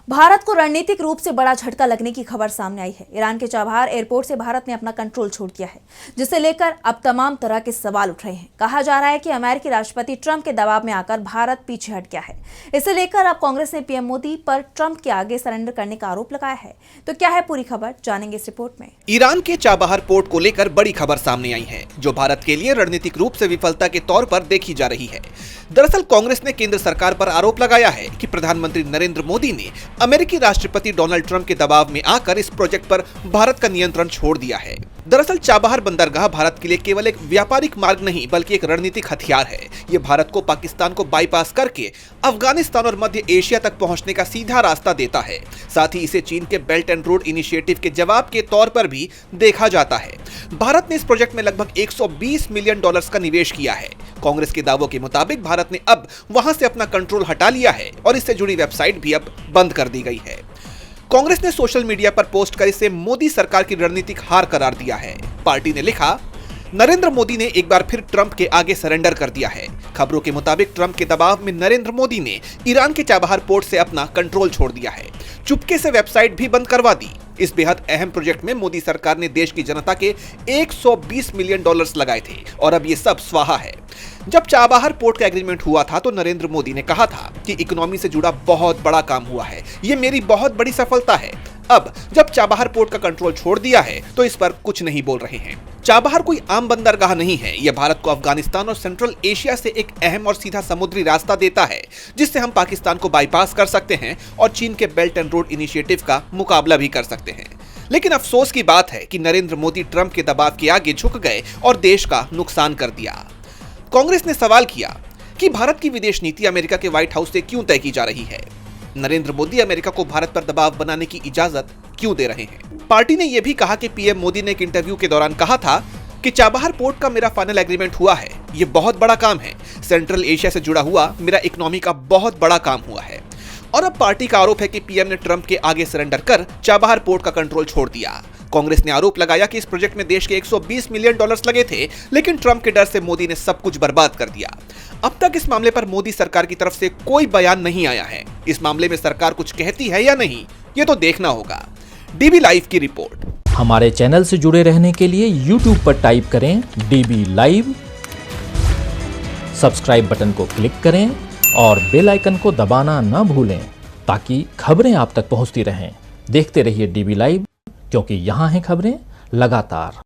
भारत को रणनीतिक रूप से बड़ा झटका लगने की खबर सामने आई है। ईरान के चाबहार एयरपोर्ट से भारत ने अपना कंट्रोल छोड़ दिया है, जिसे लेकर अब तमाम तरह के सवाल उठ रहे हैं। कहा जा रहा है कि अमेरिकी राष्ट्रपति ट्रंप के दबाव में आकर भारत पीछे हट गया है। इसे लेकर अब कांग्रेस ने पीएम मोदी पर ट्रंप के आगे सरेंडर करने का आरोप लगाया है। तो क्या है पूरी खबर, जानेंगे इस रिपोर्ट में। ईरान के चाबहार पोर्ट को लेकर बड़ी खबर सामने आई है, जो भारत के लिए रणनीतिक रूप से विफलता के तौर पर देखी जा रही है। दरअसल कांग्रेस ने केंद्र सरकार पर आरोप लगाया है कि प्रधानमंत्री नरेंद्र मोदी ने अमेरिकी राष्ट्रपति डोनाल्ड ट्रंप के दबाव में आकर इस प्रोजेक्ट पर भारत का नियंत्रण छोड़ दिया है। दरअसल चाबहार बंदरगाह भारत के लिए केवल एक व्यापारिक मार्ग नहीं बल्कि एक रणनीतिक हथियार है। ये भारत को पाकिस्तान को बाईपास करके अफगानिस्तान और मध्य एशिया तक पहुंचने का सीधा रास्ता देता है। साथ ही इसे चीन के बेल्ट एंड रोड इनिशिएटिव के जवाब के तौर पर भी देखा जाता है। भारत ने इस प्रोजेक्ट में लगभग $120 मिलियन का निवेश किया है। कांग्रेस के दावों के मुताबिक भारत ने अब वहां से अपना कंट्रोल हटा लिया है और इससे जुड़ी वेबसाइट भी अब बंद कर दी गई है। कांग्रेस ने सोशल मीडिया पर पोस्ट कर इसे मोदी सरकार की रणनीतिक हार करार दिया है। पार्टी ने लिखा, नरेंद्र मोदी ने एक बार फिर ट्रंप के आगे सरेंडर कर दिया है। खबरों के मुताबिक ट्रंप के दबाव में नरेंद्र मोदी ने ईरान के चाबहार पोर्ट से अपना कंट्रोल छोड़ दिया है। चुपके से वेबसाइट भी बंद करवा दी। इस बेहद अहम प्रोजेक्ट में मोदी सरकार ने देश की जनता के $120 मिलियन लगाए थे और अब ये सब स्वाहा है। जब चाबहार पोर्ट का एग्रीमेंट हुआ था तो नरेंद्र मोदी ने कहा था कि इकोनॉमी से जुड़ा बहुत बड़ा काम हुआ है, ये मेरी बहुत बड़ी सफलता है। अब जब चाबहार पोर्ट का कंट्रोल छोड़ दिया है तो इस पर कुछ नहीं बोल रहे हैं। चाबहार कोई आम बंदरगाह नहीं है, यह भारत को अफगानिस्तान और सेंट्रल एशिया से एक अहम और सीधा समुद्री रास्ता देता है, जिससे हम पाकिस्तान को बाईपास कर सकते हैं और चीन के बेल्ट एंड रोड इनिशिएटिव का मुकाबला भी कर सकते हैं। लेकिन अफसोस की बात है कि नरेंद्र मोदी ट्रंप के दबाव के आगे झुक गए और देश का नुकसान कर दिया। कांग्रेस ने सवाल किया कि भारत की विदेश नीति अमेरिका के व्हाइट हाउस से क्यों तय की जा रही है। नरेंद्र मोदी अमेरिका को भारत पर दबाव बनाने की इजाजत क्यों दे रहे हैं। पार्टी ने यह भी कहा कि पीएम मोदी ने एक इंटरव्यू के दौरान कहा था कि चाबहार पोर्ट का मेरा फाइनल एग्रीमेंट हुआ है, ये बहुत बड़ा काम है। सेंट्रल एशिया से जुड़ा हुआ मेरा इकोनॉमी का बहुत बड़ा काम हुआ है। और अब पार्टी का आरोप है कि पीएम ने ट्रंप के आगे सरेंडर कर चाबहार पोर्ट का कंट्रोल छोड़ दिया। कांग्रेस ने आरोप लगाया कि इस प्रोजेक्ट में देश के $120 मिलियन लगे थे, लेकिन ट्रंप के डर से मोदी ने सब कुछ बर्बाद कर दिया। अब तक इस मामले पर मोदी सरकार की तरफ से कोई बयान नहीं आया है। इस मामले में सरकार कुछ कहती है या नहीं, ये तो देखना होगा। डीबी लाइव की रिपोर्ट। हमारे चैनल से जुड़े रहने के लिए YouTube पर टाइप करें डीबी लाइव, सब्सक्राइब बटन को क्लिक करें और बेल आइकन को दबाना न भूलें ताकि खबरें आप तक पहुंचती रहें। देखते रहिए डीबी लाइव, क्योंकि यहाँ हैं खबरें लगातार।